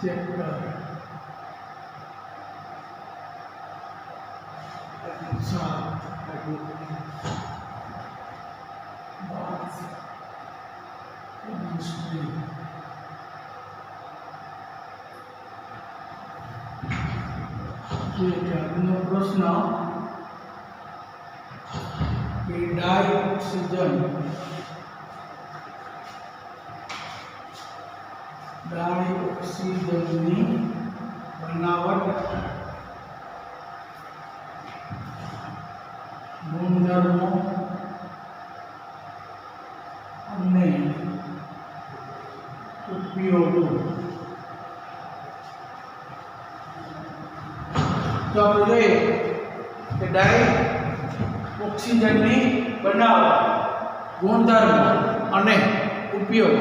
Chapter प्रश्न कि dioxygen ની બનાવટ ગુણધર્મો અને ઉપયોગો તો આપણે જોઈએ કે ડાઇઓક્સિજનની બનાવટ ગુણધર્મો અને ઉપયોગ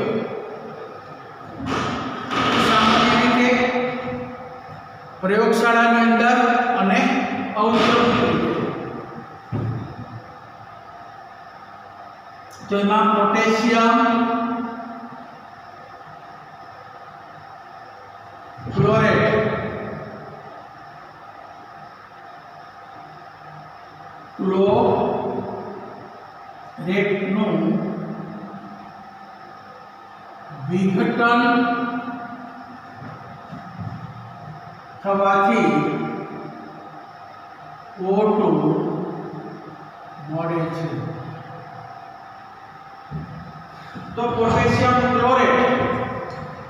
પ્રયોગશાળાની અંદર અને ઔદ્યોગિક તો એમાં પોટેશિયમ ક્લોરેટ ક્લોરેટનું વિઘટન થવાથી O2 મળે છે. તો પોટેશિયમ ક્લોરેટ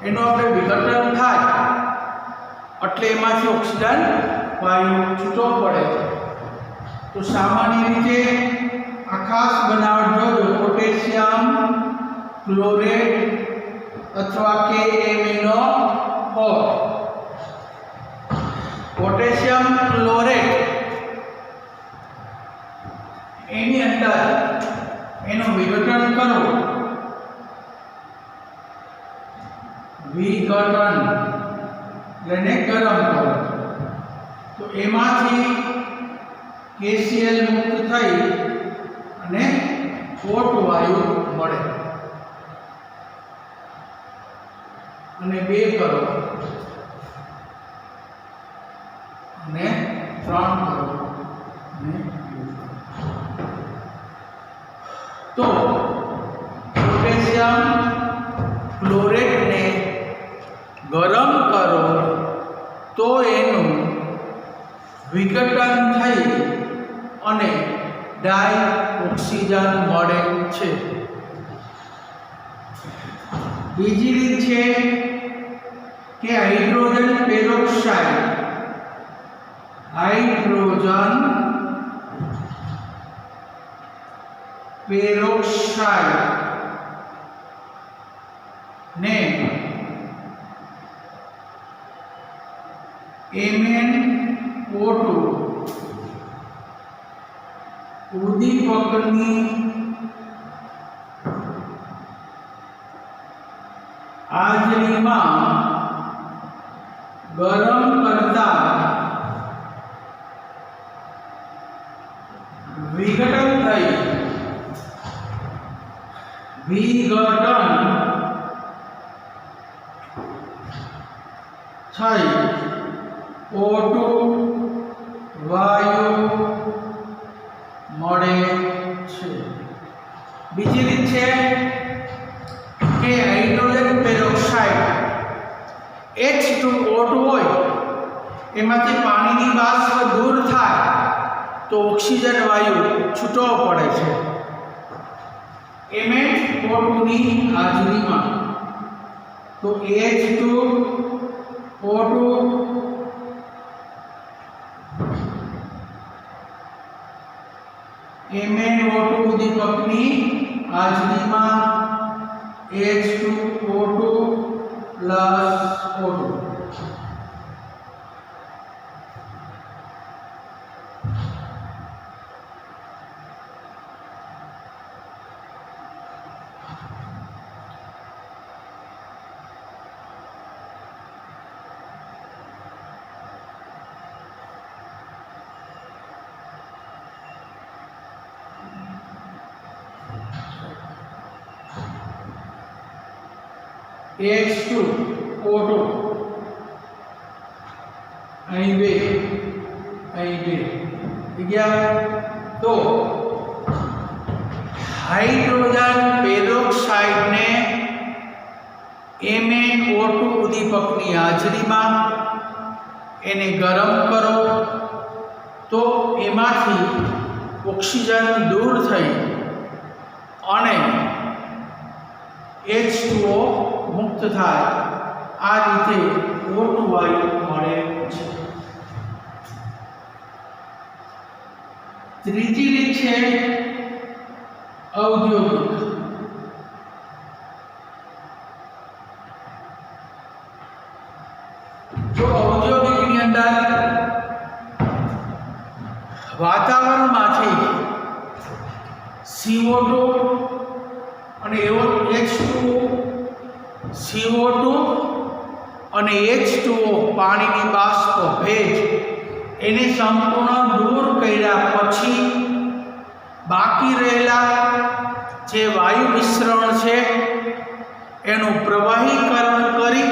એનો આપણે વિઘટન થાય એટલે એમાંથી ઓક્સિજન વાયુ છૂટો પડે છે. તો સામાન્ય રીતે આ ખાસ બનાવટ જોજો પોટેશિયમ ક્લોરેટ અથવા KMnO4 પોટેશિયમ ક્લોરેટ એની અંદર એનું વિઘટન કરો એને ગરમ કરો તો એમાંથી KCl મુક્ત થઈ અને O2 વાયુ મળે અને 2 કરો અને 3 કરો અને તો પોટેશિયમ ક્લોરેટ ને ગરમ કરો તો એનું વિઘટન થઈ અને ડાઇઓક્સિજન મળે છે. બીજી રીત છે કે હાઇડ્રોજન પેરોક્સાઇડ ને MnO2 ઉદ્દીપકની હાજરીમાં ગરમ કરતા વિઘટન થઈ O2 વાયુ મળે છે. બીજી રીત છે કે હાઇડ્રોજન પેરોક્સાઇડ H2O2 હોય એમાંથી પાણીની બાષ્પ દૂર થાય તો ઓક્સિજન વાયુ છૂટો પડે છે MnO2 ની હાજરીમાં. તો H2O2 MnO2 ઉદ્દીપકની હાજરીમાં H2O2 + O2 H2O2 અહીં 2 અહીં 2 ગયા। તો હાઇડ્રોજન પેરોક્સાઇડને MnO2 ઉદ્દીપકની હાજરીમાં એને ગરમ કરો તો એમાંથી ઓક્સિજન દૂર થઈ અને H2O મુક્ત થાય। આ રીતે O2 વાયુ મળે છે। ત્રીજી રીત છે ઔદ્યોગિક। જો ઔદ્યોગિકની અંદર વાતાવરણમાંથી CO2 અને H2O, CO2 અને H2O પાણીની બાષ્પ ભેજ એને સંપૂર્ણ દૂર કર્યા પછી બાકી રહેલા જે વાયુ મિશ્રણ છે એનું પ્રવાહીકરણ કરી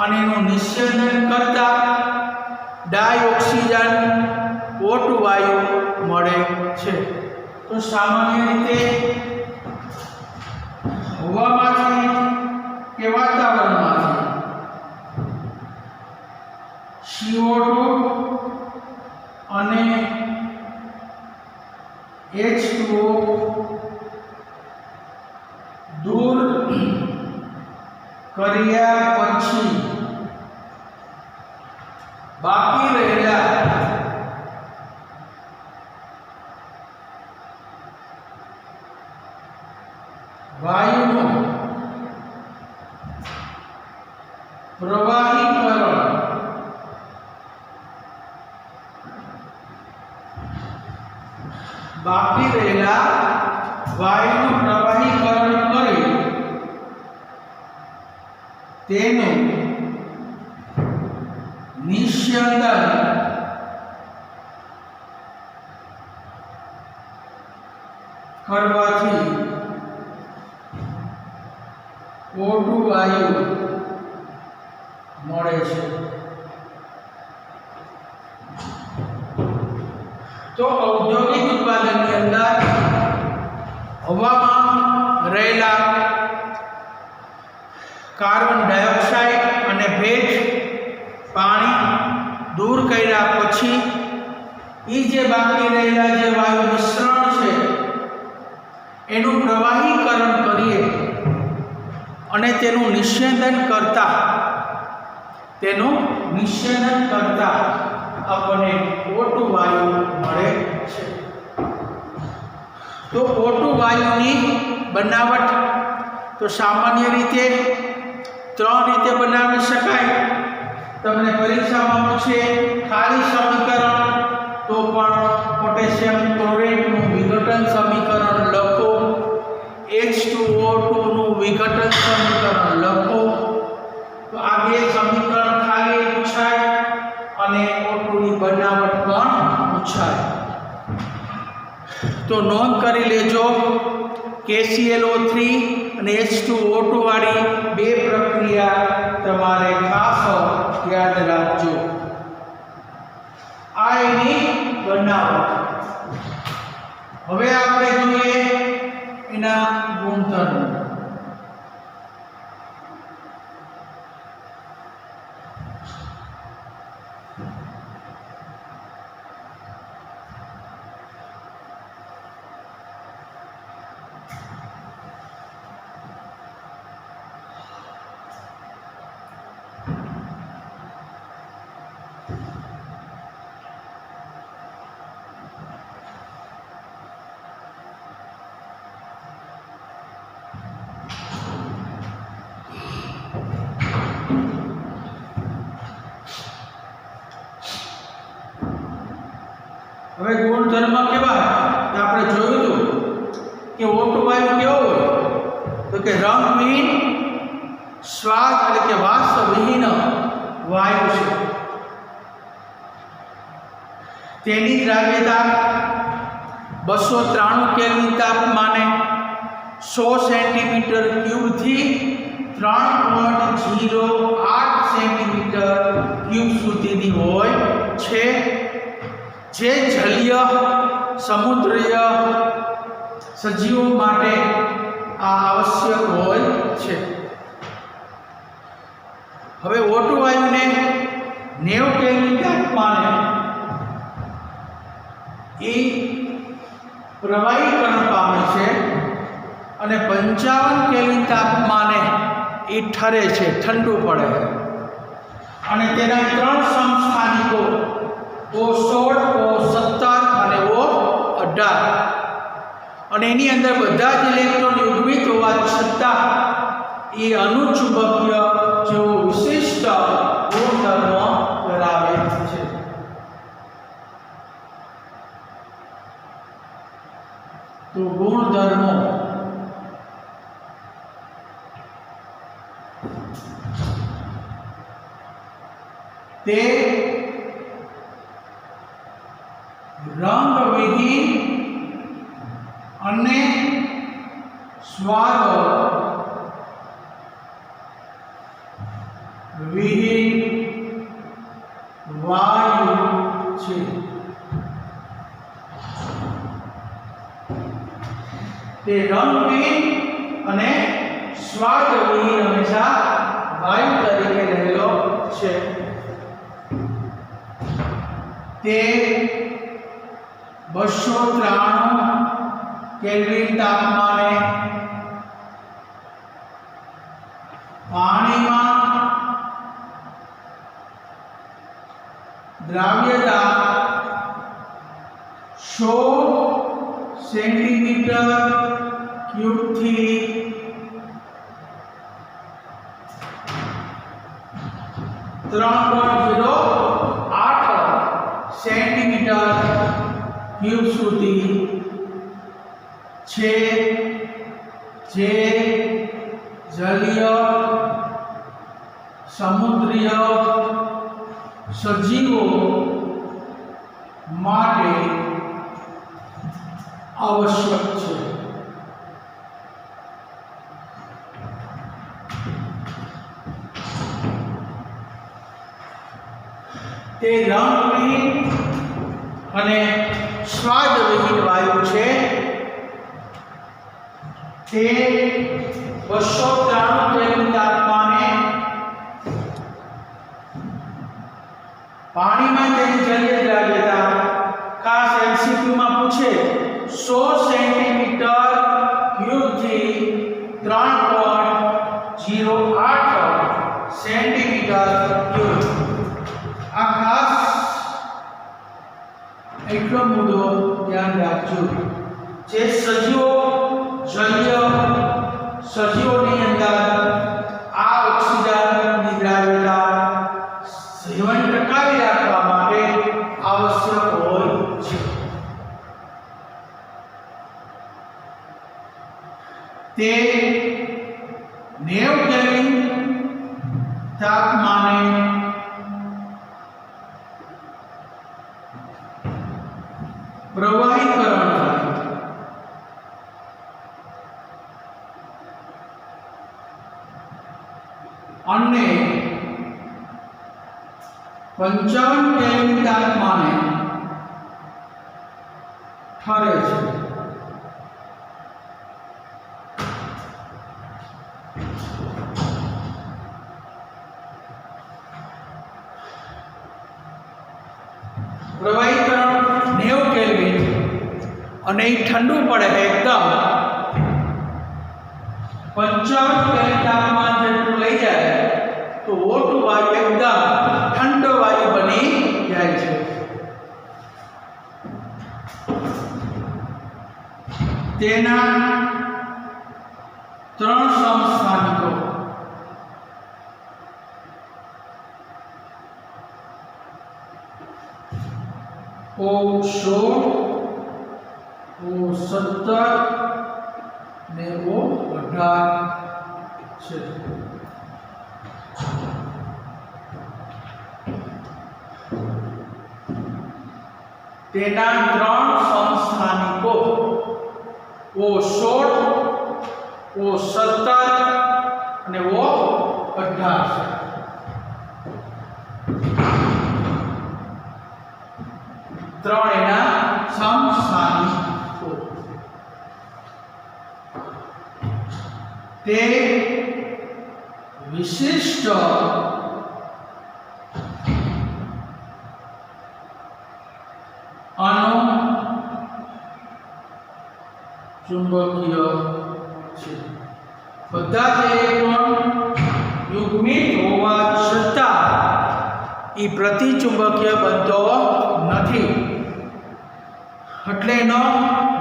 અને એનું નિસ્યંદન કરતા ડાયોક્સિજન O2 વાયુ મળે છે। તો સામાન્ય રીતે હવામાંથી કે વાતાવરણમાંથી CO2 અને H2O દૂર કર્યા પછી બાકી રહેલા વાયુનું પ્રવાહીકરણ બાકી રહેલા વાયુનું પ્રવાહીકરણ કરી તેનું નિસ્યંદન કરવાથી O2 વાયુ મળે છે। તો ઔદ્યોગિક ઉત્પાદનની અંદર હવામાં રહેલા કાર્બન ડાયોક્સાઇડ અને ભેજ પાણી દૂર કર્યા પછી એ જે બાકી રહેલા જે વાયુ મિશ્રણ છે એનું પ્રવાહીકરણ કરીએ અને તેનું નિસ્યંદન કરતા આપણને O2 વાયુ મળે છે। તો O2 વાયુની બનાવટ તો સામાન્ય રીતે 3 રીતે બનાવી શકાય। તમને પરીક્ષામાં પૂછે ખાલી સમીકરણ તો પણ પોટેશિયમ ક્લોરેટનું વિઘટન સમીકરણ લખો, H2O2 નું વિઘટન સમીકરણ લખો। તો આ બે સમીકરણ ખાલી પૂછાય અને O2 ની બનાવટ પણ પૂછાય। તો નોંધ કરી લેજો KClO3 અને H2O2 વાળી બે પ્રક્રિયા તમારે ખાસ યાદ રાખજો। આ એની બનાવટ। હવે આપણે જોઈએ એના ગુણધર્મો। હવે ગુણધર્મ કેવા આપણે જોયું હતું કે O2 વાયુ કેવો હોય તો કે રંગવિહીન, સ્વાદ એટલે કે વાસવિહીન વાયુ છે। તેની દ્રાવ્યતા 293 કેલ્વિન તાપમાને 100 સેન્ટીમીટર ક્યુબ થી 3.08 સેન્ટીમીટર ક્યુબ સુધીની હોય છે, જે જલીય સમુદ્રીય સજીવો માટે આ આવશ્યક હોય છે. હવે O2 વાયુને 90 કેલ્વિન તાપમાને એ પ્રવાહીકરણ પામે છે અને 55 કેલ્વિન તાપમાને એ ઠરે છે, ઠંડુ પડે છે. અને તેના 3 સમસ્થાનિકો O16, O17 અને O18, અને એની અંદર બધા જ ઇલેક્ટ્રોન યુગ્મિત હોવા છતાં એ અનુચુંબકીય જેવો વિશિષ્ટ ગુણધર્મ ધરાવે છે. તો ગુણધર્મો તે રંગવિહીન અને સ્વાદ વિહીન વાયુ છે. તે રંગવિહીન અને સ્વાદ વિહીન હંમેશા વાયુ તરીકે રહેલો છે. તે 293 કેલ્વિન તાપમાને પાણીમાં દ્રાવ્યતા 100 સેન્ટીમીટર ક્યુબથી 3.08 સેન્ટીમીટર ક્યુબ સુધી છે, જે જલીય સમુદ્રીય સજીવો માટે આવશ્યક છે. તે રંગવિહીન અને સ્વાદવિહીન વાયુ છે. તે 293 કેલ્વિન તાપમાને પાણીમાં તેની જલીય દ્રાવ્યતા, ખાસ એમસીક્યુમાં પૂછે, 100 સેન્ટીમીટર ક્યુબથી 3.08 સેન્ટીમીટર ક્યુબ. આ ખાસ એટલો મુદ્દો ધ્યાન રાખજો. જે સજીવો જલીય સજીવોની અંદર આ ઓક્સિજનની દ્રાવ્યતા 7 ટકાવી રાખવા માટે આવશ્યક હોય છે. તે 90 કેલ્વિન તાપમાને પ્રવાહીકરણ થાય અને 55 કેલ્વિન તાપમાને ઠરે છે. પ્રવાહીકરણ 90 કેલ્વિન અને એ ઠંડુ પડે એકદમ 55 કેલ્વિન તાપમાન જેટલું લઈ જાય તો O2 વાયુ એકદમ ઠંડો વાયુ બની જાય છે. તેના 3 સમસ્થાનિકો O16, O17 ને O18 છે. તેના 3 સમસ્થાનિકો O16, O17 અને O18 છે. ત્રણ એના સમસ્થાનિકો. તે વિશિષ્ટ અનુચુંબકીય છે. બધા જ ઇલેક્ટ્રોન યુગ્મિત હોવા છતાં એ પ્રતિચુંબકીય બનતો નથી. એટલે એનો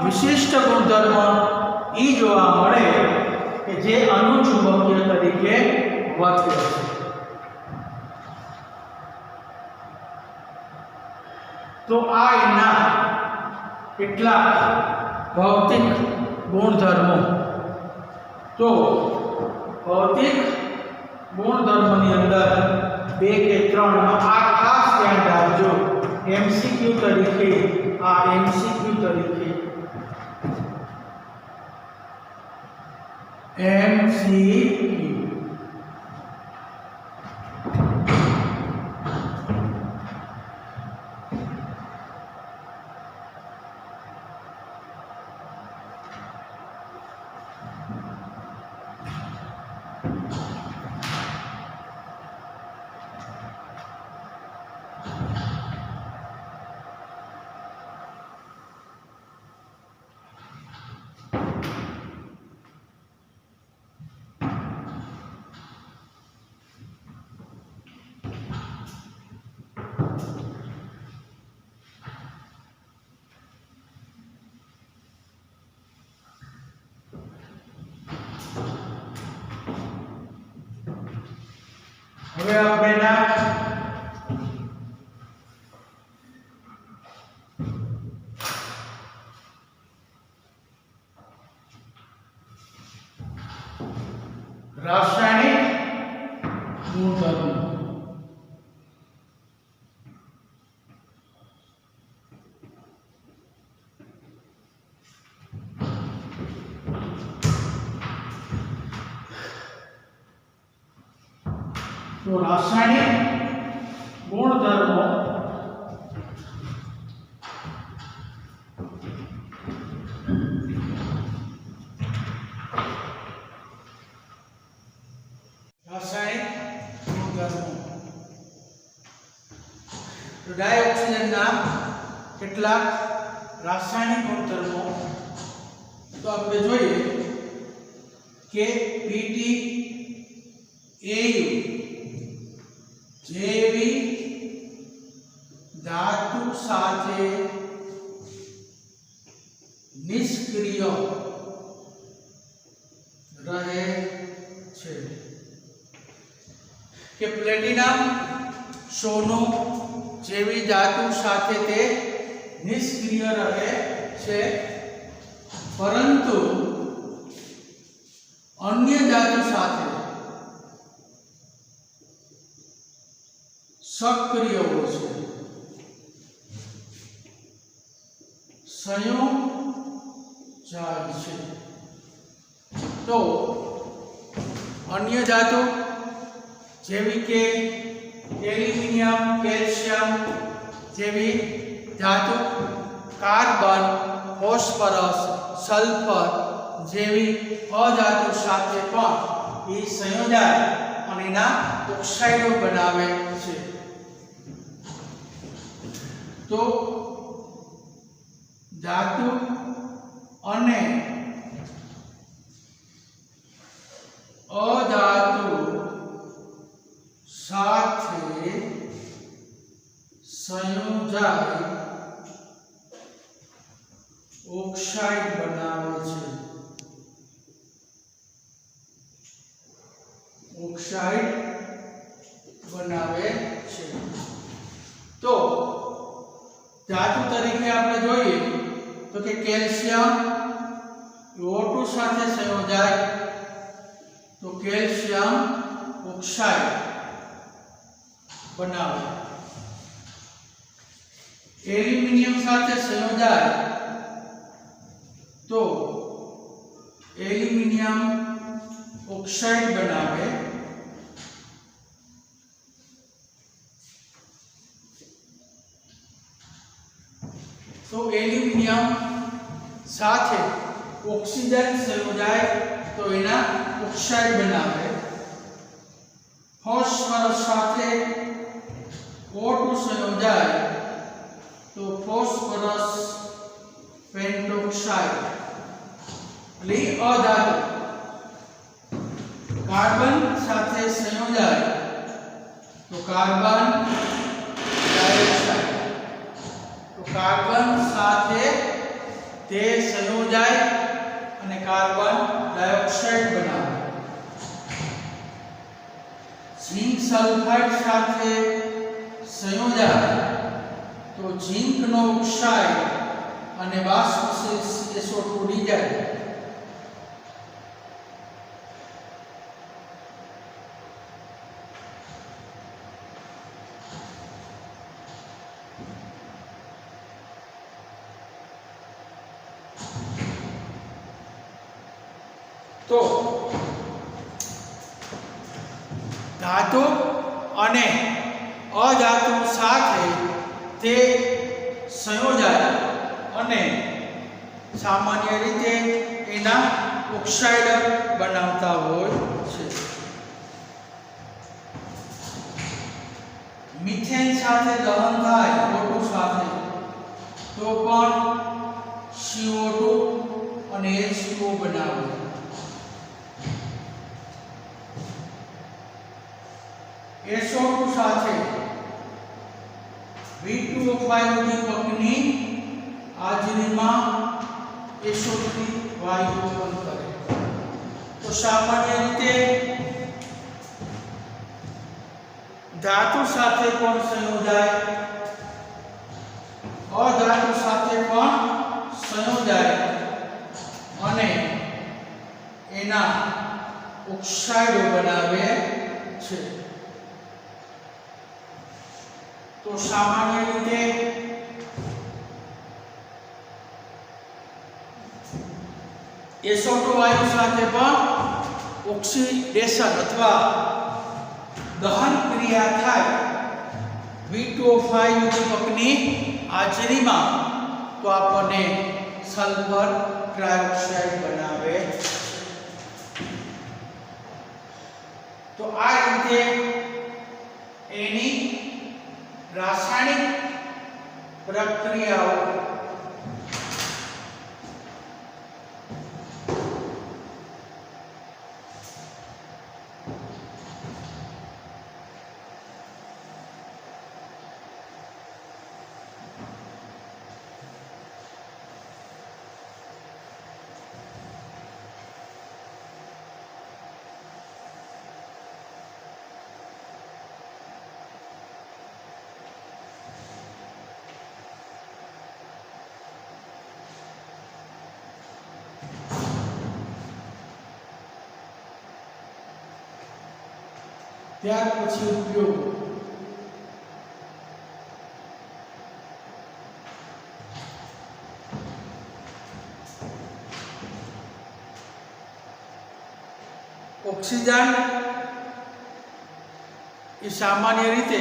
વિશિષ્ટ ગુણધર્મ એ જોવા મળે કે જે અનુચુંબકીય તરીકે વર્તે છે. તો આ એના કેટલાક ભૌતિક ગુણધર્મો. તો ભૌતિક ગુણધર્મની અંદર 2 કે 3 આ ખાસ ધ્યાન રાખજો. એમસીક્યુ તરીકે આ એમસીક્યુ તરીકે એમસીક્યુ હવે આપણે એના રાસાયણિક ગુણધર્મો. તો રાસાયણિક ગુણધર્મો ડાયોક્સિજનના કેટલાક રાસાયણિક ગુણધર્મો તો આપણે જોઈએ કે Pd Au જેવી ધાતુ સાથે નિષ્ક્રિય રહે છે. કે પ્લેટિનમ સોનું જેવી ધાતુ સાથે તે નિષ્ક્રિય રહે છે, પરંતુ અન્ય ધાતુ સાથે સક્રિય હોય છે. સંયોગ જાય છે. તો અન્ય ધાતુ જેવી કે એલ્યુમિનિયમ, કેલ્શિયમ જેવી ધાતુ, કાર્બન, ફોસ્ફરસ, સલ્ફર જેવી અધાતુ સાથે પણ એ સંયોજાય અને એના ઓક્સાઇડો બનાવે છે. તો ધાતુ અને અધાતુ સાથે સંયોજાય ઓક્સાઇડ બનાવે છે. ઓક્સાઇડ બનાવે છે. તો ધાતુ તરીકે આપણે જોઈએ તો કે કેલ્શિયમ O2 સાથે સંયોજાય તો કેલ્શિયમ ઓક્સાઇડ બનાવે. એલ્યુમિનિયમ સાથે સંયોજાય તો એલ્યુમિનિયમ ઓક્સાઇડ બનાવે. તો એલ્યુમિનિયમ સાથે ઓક્સિજન સંયોજાય તો એના ઓક્સાઇડ બનાવે. ફોસ્ફરસ સાથે O2 સંયોજાય તો ફોસ્ફરસ પેન્ટોક્સાઇડ એટલે અધાતુ. કાર્બન સાથે સંયોજાય તો કાર્બન ડાયોક્સાઇડ. તો કાર્બન સાથે તે સંયોજાય અને કાર્બન ડાયોક્સાઇડ બનાવે. ઝિંક સલ્ફાઇડ સાથે સંયોજાય તો ઝિંકનો ઓક્સાઇડ અને બાષ્પ SO2 ઉડી જાય. તો ધાતુ અને અધાતુ સાથે તે સંયોજાય અને સામાન્ય રીતે એના ઓક્સાઇડ બનાવતા હોય છે. મિથેન સાથે દહન થાય O2 સાથે તો પણ CO2 અને H2O બનાવે. SO2 સાથે V2O5 ઉદ્દીપકની હાજરીમાં SO2 વાયુ ઉત્પન્ન કરે. તો સામાન્ય રીતે ધાતુ સાથે પણ સંયોજાય, અધાતુ સાથે પણ સંયોજાય અને એના ઓક્સાઇડ બનાવે છે. તો સામાન્ય રીતે SO2 વાયુ સાથે પણ ઓક્સિડેશન અથવા દહન ક્રિયા થાય V2O5 ઉદ્દીપકની હાજરીમાં તો આપણને સલ્ફર ટ્રાયોક્સાઇડ બનાવે. તો આ રીતે એની રાસાયણિક પ્રક્રિયાઓ ત્યાર પછી ઉપયોગ. ઓક્સિજન એ સામાન્ય રીતે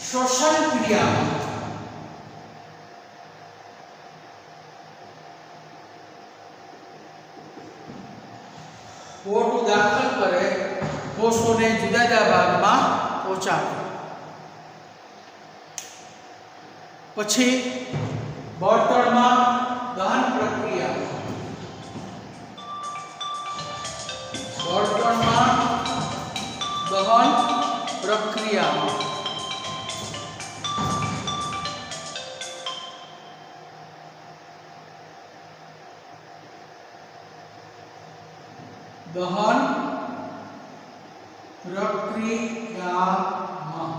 શ્વસન ક્રિયા O2 દાખલ કરે, કોષોને જુદા જુદા ભાગમાં પહોંચાડે. પછી બળતણમાં દહન પ્રક્રિયા, બળતણમાં દહન પ્રક્રિયા દહન પ્રક્રિયામાં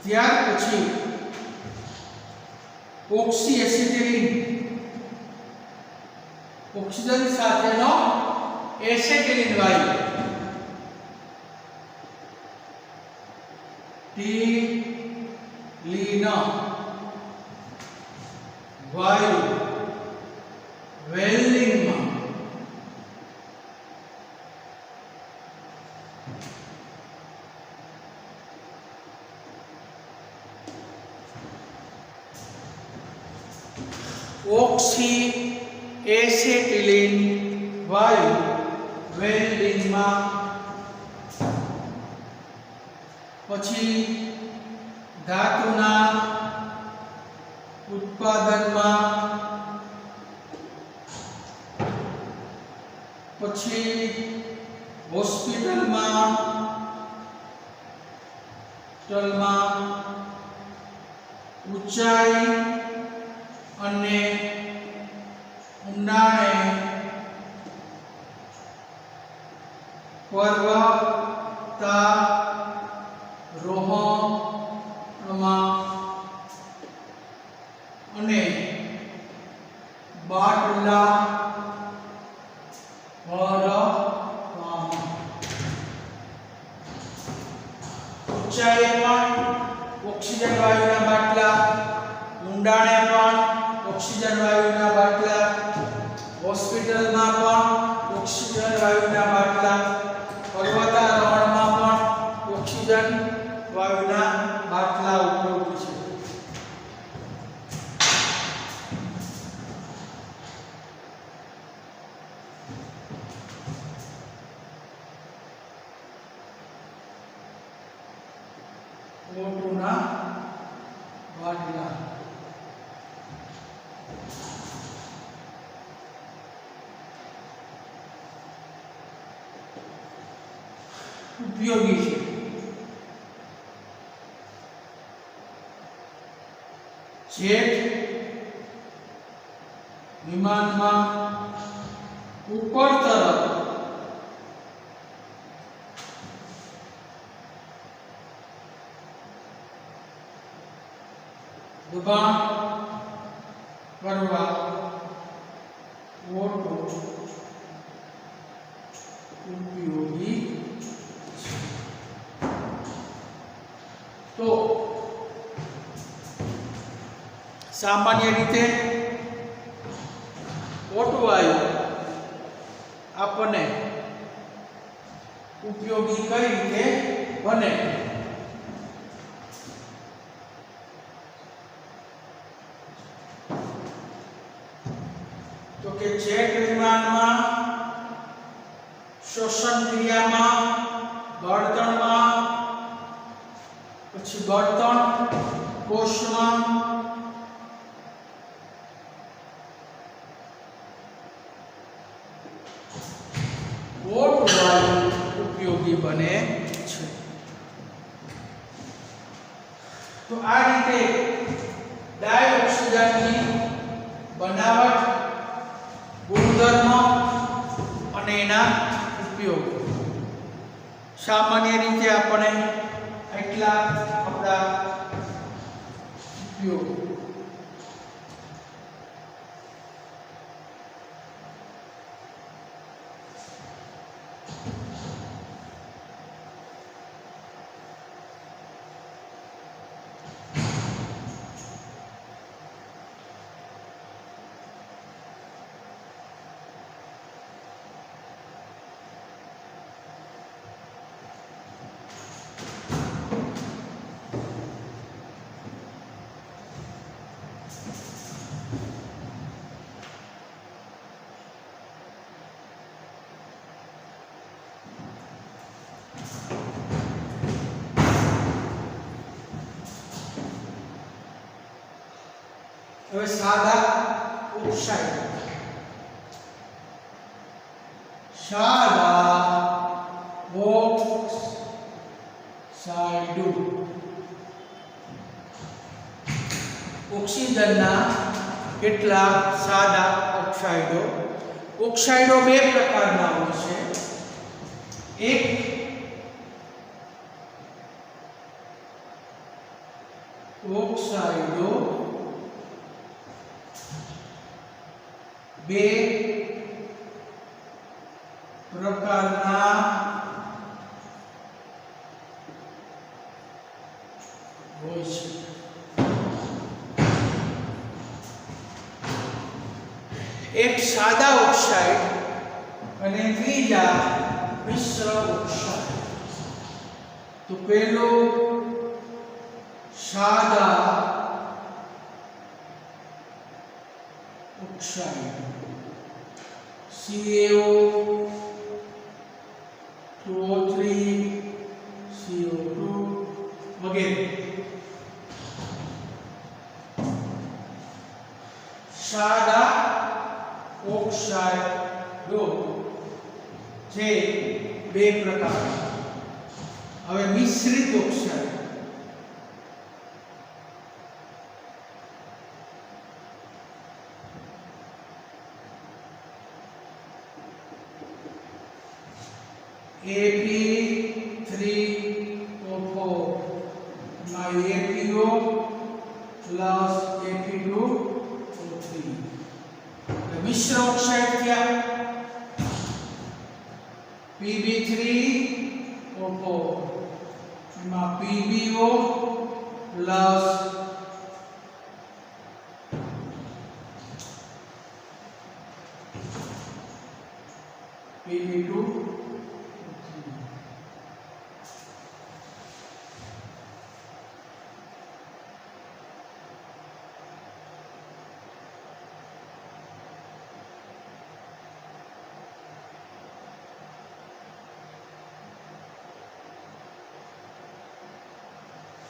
ત્યાર પછી ઓક્સી એસિટિલિન ઓક્સિજન સાથેનો એસિટિલિન વાયુ ટી-લીન વાયુ વેલ્ડિંગમાં ઓક્સી એસેટિલિન વાયુ વેલ્ડિંગમાં, પછી ધાતુના ઉત્પાદનમાં, પછી હોસ્પિટલમાં ઊંચાઈ અને ઊંડાણે પર્વતારોહણમાં અને બાટલા ભરવામાં, ઊંચાઈએ પણ ઓક્સિજન વાયુના બાટલા, ઊંડાણે પણ ઓક્સિજન વાયુના બાટલા, હોસ્પિટલમાં પણ ઓક્સિજન વાયુના બાટલા, પર્વતારોહણમાં પણ ઓક્સિજન વાયુના બાટલા ઉપયોગી છે. ઓટોના બાટલા, ઉપયોગી છે. જેટ વિમાનમાં ઉપર તરફ દબાણ કરવા ઓટો ઉપયોગી છે. તો સામાન્ય રીતે ઓટો વાયુ આપણને ઉપયોગી કઈ રીતે બને? તો કે જેટ વિમાનમાં શ્વસન ક્રિયામાં, બળતણમાં, પછી બળતણ કોષમાં, ઓટો વાયુ ઉપયોગી બને છે. તો આ રીતે ડાયોક્સિજનની બનાવટ, ગુણધર્મ અને એના ઉપયોગ સામાન્ય રીતે આપણે એટલા આપણા ઉપયોગ. હવે સાદા ઓક્સાઇડ, સાદા ઓક્સાઇડો ઓક્સિજનના કેટલાક સાદા ઓક્સાઇડો. ઓક્સાઇડો બે પ્રકારના હોય છે. એક ઓક્સાઇડો બે પ્રકારના હોય છે. એક સાદા ઓક્સાઇડ અને ત્રીજા મિશ્ર ઓક્સાઇડ. તો પહેલો સાદા ઓક્સાઇડ CaO, 2O3, CO2 વગેરે. સાદા ઓક્સાઇડો જે બે પ્રકાર. હવે મિશ્રિત ઓક્સાઇડ. Ap3O4 માં APO પ્લસ Ap2O3 મિશ્ર ઓક્સાઇડ થયા. Pb3O4 માં PbO પ્લસ Pb2.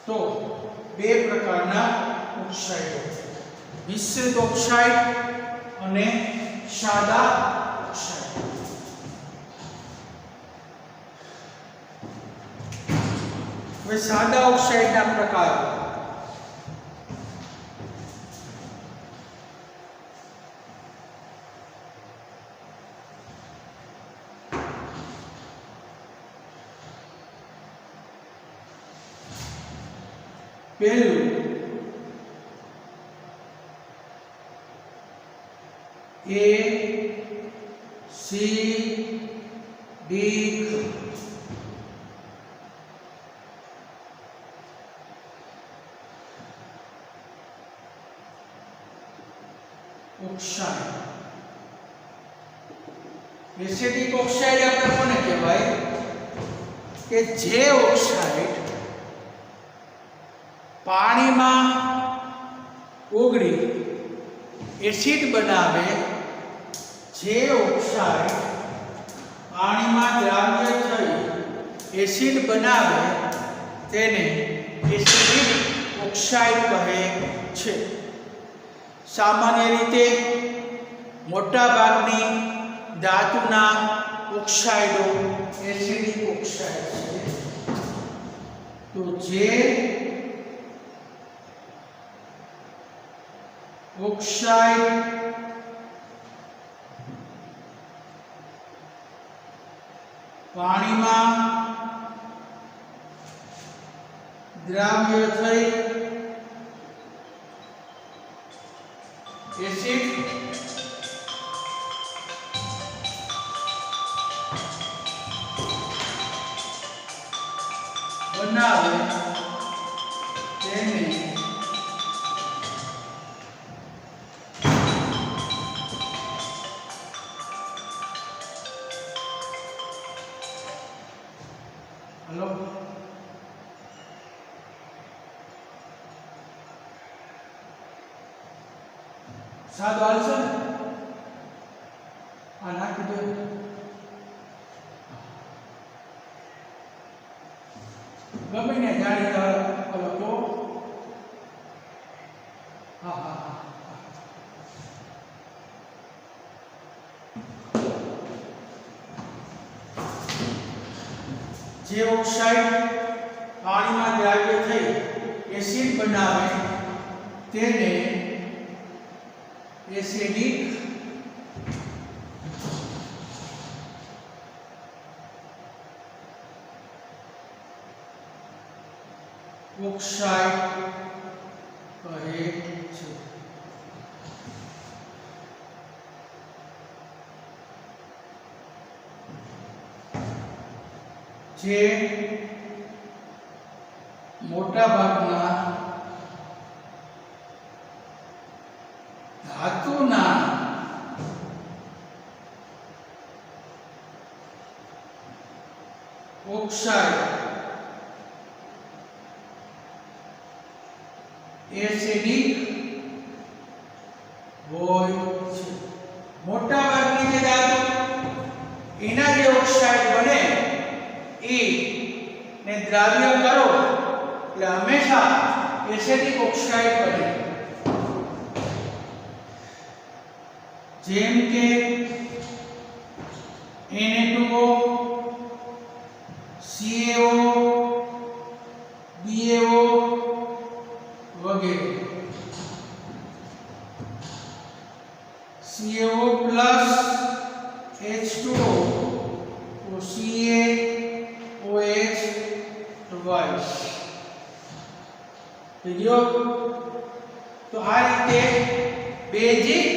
તો બે પ્રકારના ઓક્સાઇડો, મિશ્રિત ઓક્સાઇડ અને સાદા ઓક્સાઇડ. હવે સાદા ઓક્સાઇડના પ્રકારો. પહેલું એસિડિક ઓક્સાઇડ. એસિડિક ઓક્સાઇડ આપણે કોને કહેવાય કે જે ઓક્સાઇડ પાણીમાં ઓગળી એસિડ બનાવે, જે ઓક્સાઇડ પાણીમાં દ્રાવ્ય થઈ એસિડ બનાવે તેને એસિડિક ઓક્સાઇડ કહે છે. સામાન્ય રીતે મોટાભાગની ધાતુના ઓક્સાઇડો એસિડિક ઓક્સાઇડ છે. તો જે ઓક્સાઇડ પાણીમાં દ્રાવ્ય થઈ એસિડ બનાવે તેને સાદો હાલશે ને? આ નાખી દો. ગમે ને જાણી ઓલો તો હા હા હા. જે ઓક્સાઇડ પાણીમાં દ્રાવ્ય થઈ એસિડ બનાવે તેને એસિડિક ઓક્સાઇડ કહે છે. જે મોટા ભાગના ધાતુના ઓક્સાઇડ એસિડિક હોય છે. એના જે ઓક્સાઇડ બને એ ને દ્રાવ્ય કરો એટલે હંમેશા એસિડિક ઓક્સાઇડ બને. જેમ કે Na2O, CaO, BaO વગેરે. CaO plus H2O તો CaOH twice. તો આ રીતે બેઝિક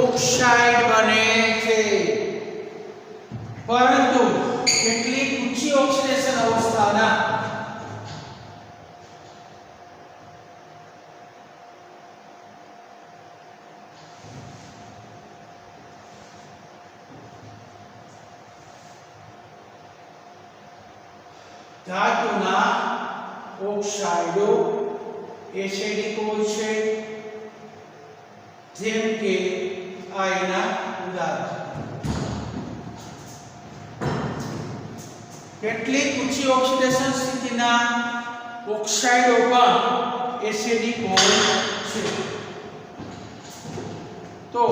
ઓક્સાઇડ બને છે. પરંતુ કેટલીક ઊંચી ઓક્સિડેશન અવસ્થાના ધાતુના ઓક્સાઇડો એસિડિક હોય છે. જેમ કે આ એના ઉદાહરણ. કેટલીક ઊંચી ઓક્સિડેશન સ્થિતિના ઓક્સાઇડો પણ એસિડિક હોય છે. તો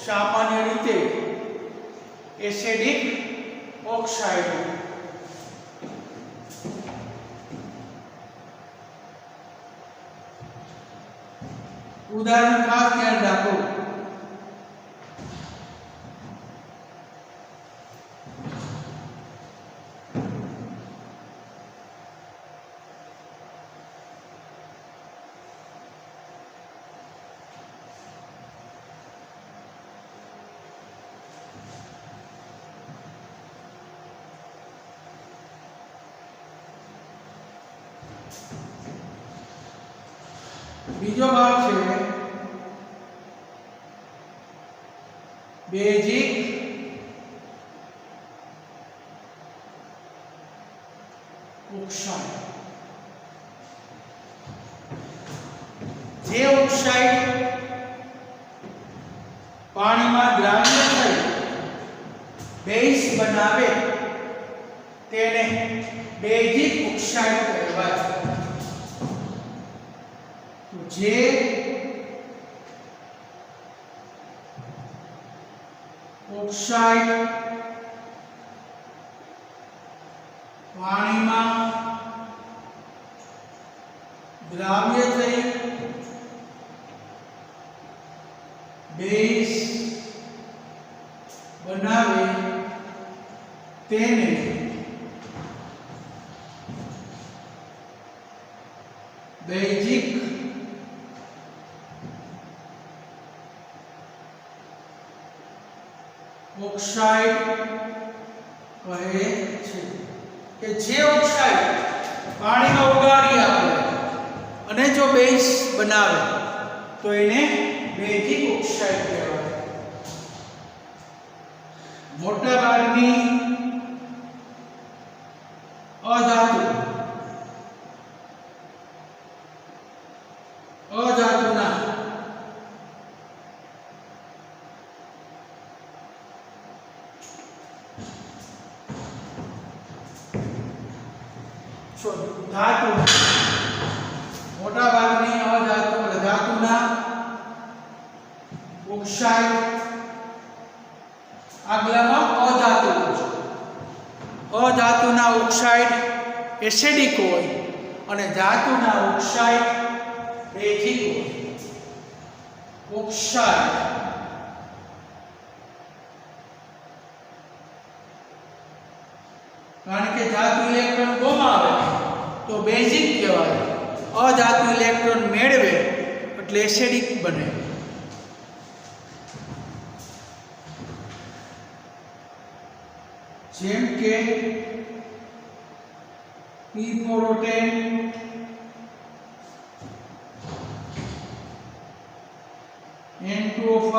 સામાન્ય રીતે એસિડિક ઓક્સાઇડો ઉદાહરણ ખાસ ધ્યાન રાખો. બીજો ભાગ છે બેઝિક ઓક્સાઇડ. જે ઓક્સાઇડ પાણીમાં દ્રાવ્ય થઈ બેઝ બનાવે તેને બેઝિક ઓક્સાઇડ કહેવાય. જે ઓક્સાઇડ પાણીમાં દ્રાવ્ય થઈ બેઝ બનાવે તેને બેઝિક ઓક્સાઇડ કહે છે. કે જે ઓક્સાઇડ પાણીમાં ઓગાળી આપે અને જો બેઝ બનાવે તો એને બેઝિક ઓક્સાઇડ કહેવાય. મોટાભાગની અધાતુના ધાતુ મોટાભાગની ધાતુના ઓક્સાઇડ આગલામાં અધાતુના ઓક્સાઇડ એસિડિક હોય અને ધાતુના ઓક્સાઇડ બેઝિક હોય. ઓક્સાઇડ કારણ કે ધાતુ ઇલેક્ટ્રોન ગુમાવે તો બેઝિક કહેવાય. અધાતુ ઇલેક્ટ્રોન મેળવે એટલે એસિડિક બને. જેમ કે P4O10 N2O5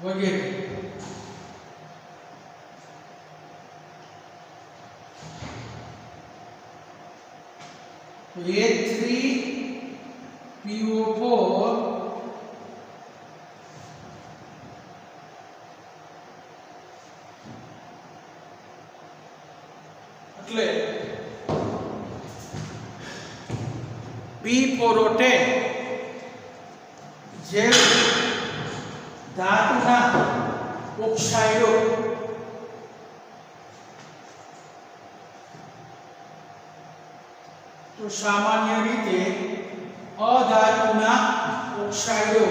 વગેરે. તો A3PO4 એટલે P4O10 જે ધાતુના ઓક્સાઇડો તો સામાન્ય રીતે અધાતુના ઓક્સાઇડો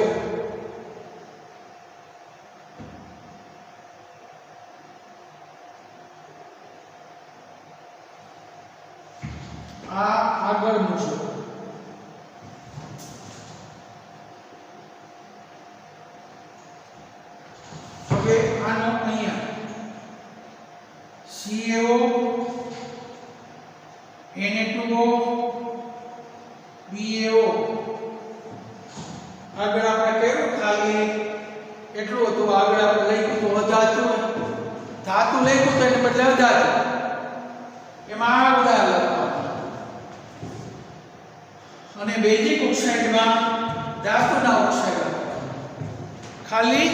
આ આગળ મુજબ હવે આનો અહીંયા CaO Na2O BaO આગળ આપણે કહ્યું ખાલી એટલું હતું આગળ આપણે લખ્યું તો અધાતુ ધાતુ લખ્યું તો એને બદલે અધાતુ એમાં આ બધા લખવાનું અને બેઝિક ઓક્સાઇડમાં ધાતુના ઓક્સાઇડ ખાલી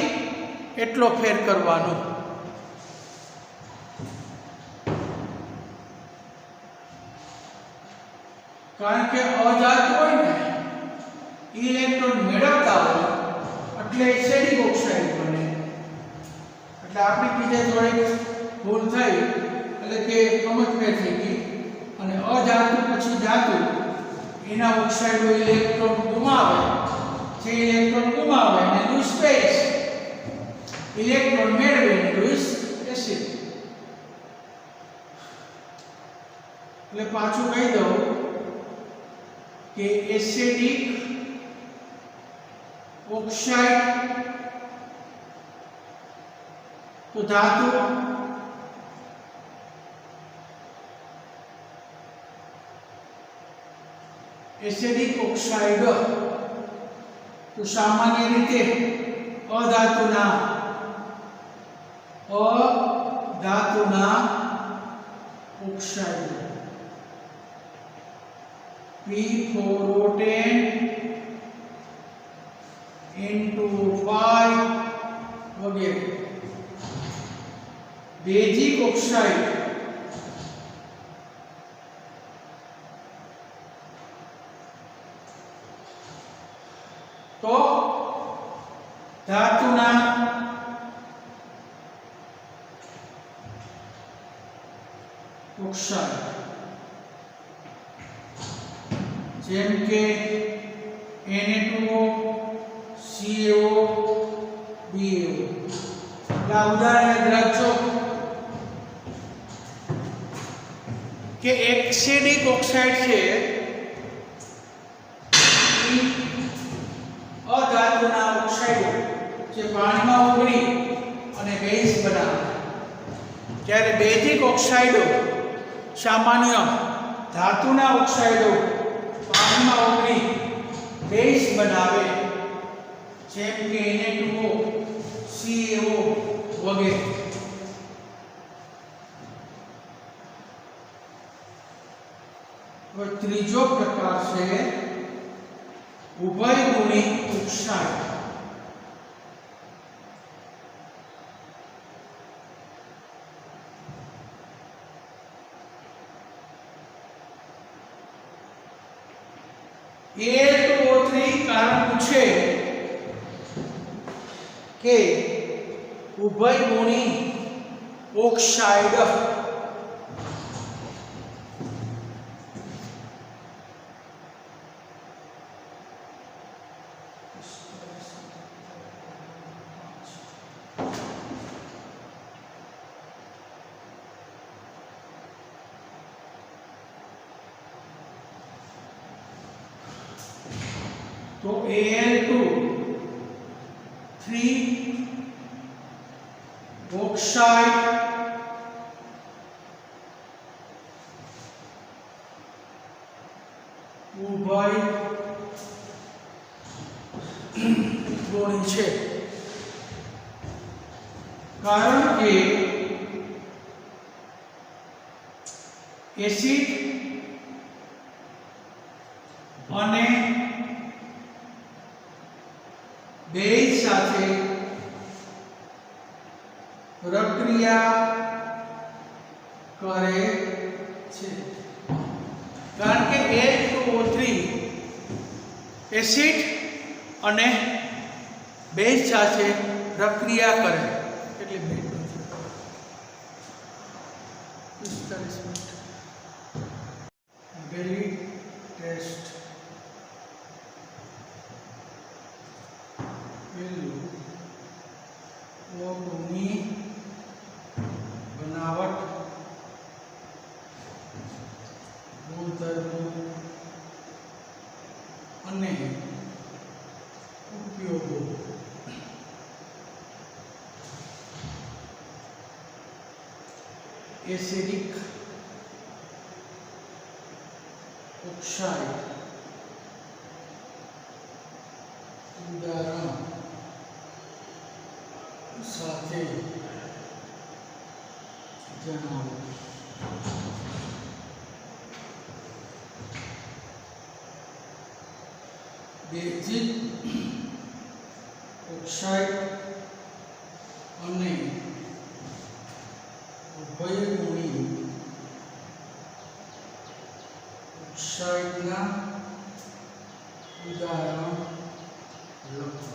એટલો ફેર કરવાનો કારણ કે અધાતુ હોય ને ઇલેક્ટ્રોન મેળવતા હોય એટલે એસિડિક ઓક્સાઇડ બને એટલે આપણી બીજે થોડીક ભૂલ થઈ એટલે કે સમજમેળ થઈ ગઈ અને અધાતુ પછી ધાતુ એના ઓક્સાઇડો ઇલેક્ટ્રોન ગુમાવે જે ઇલેક્ટ્રોન ગુમાવે એને લૂઝ સ્પેસ ઇલેક્ટ્રોન મેળવે એને લૂઝ એસિડ એટલે પાછું કહી દઉં કે એસિડિક ઓક્સાઇડ તો ધાતુ એસિડિક ઓક્સાઇડ તો સામાન્ય રીતે અધાતુના ઓક્સાઇડ P4O10 N2O5 વગેરે બેઝિક ઓક્સાઇડ તો ધાતુના ઓક્સાઇડ જેમ કે Na2O CaO BaO આ ઉદાહરણ યાદ રાખજો કે એસિડિક ઓક્સાઇડ છે અધાતુના ઓક્સાઇડો જે પાણીમાં ઓગળી અને બેઝ બનાવે જ્યારે બેઝિક ઓક્સાઇડો સામાન્ય ધાતુના ઓક્સાઇડો પાણીમાં ઓગળી બેઝ બનાવે જેમ કે Na2O CaO વગેરે ત્રીજો પ્રકાર છે ઉભયગુણી ઓક્સાઇડ A2O3 કારણ પૂછે કે ઉભયગુણી ઓક્સાઇડ तो Al2 3 ऑक्साइड ઉભય ગુણી છે કારણ કે એસિડ અને બેઝ સાથે પ્રક્રિયા કરે છે, કારણ કે H2O3 એસિડ અને બેઝ સાથે પ્રક્રિયા કરે એટલે બેઝ છે 45 મિનિટ બેલી ટેસ્ટ પહેલું O2ની બનાવટ ગુણધર્મો અને ઉપયોગો એસિડિક ઓક્સાઇડ ઉદાહરણ સાથે જણાવો. બેઝિક ઓક્સાઇડ અને ઉભયગુણી ઓક્સાઇડના ઉદાહરણ લખો.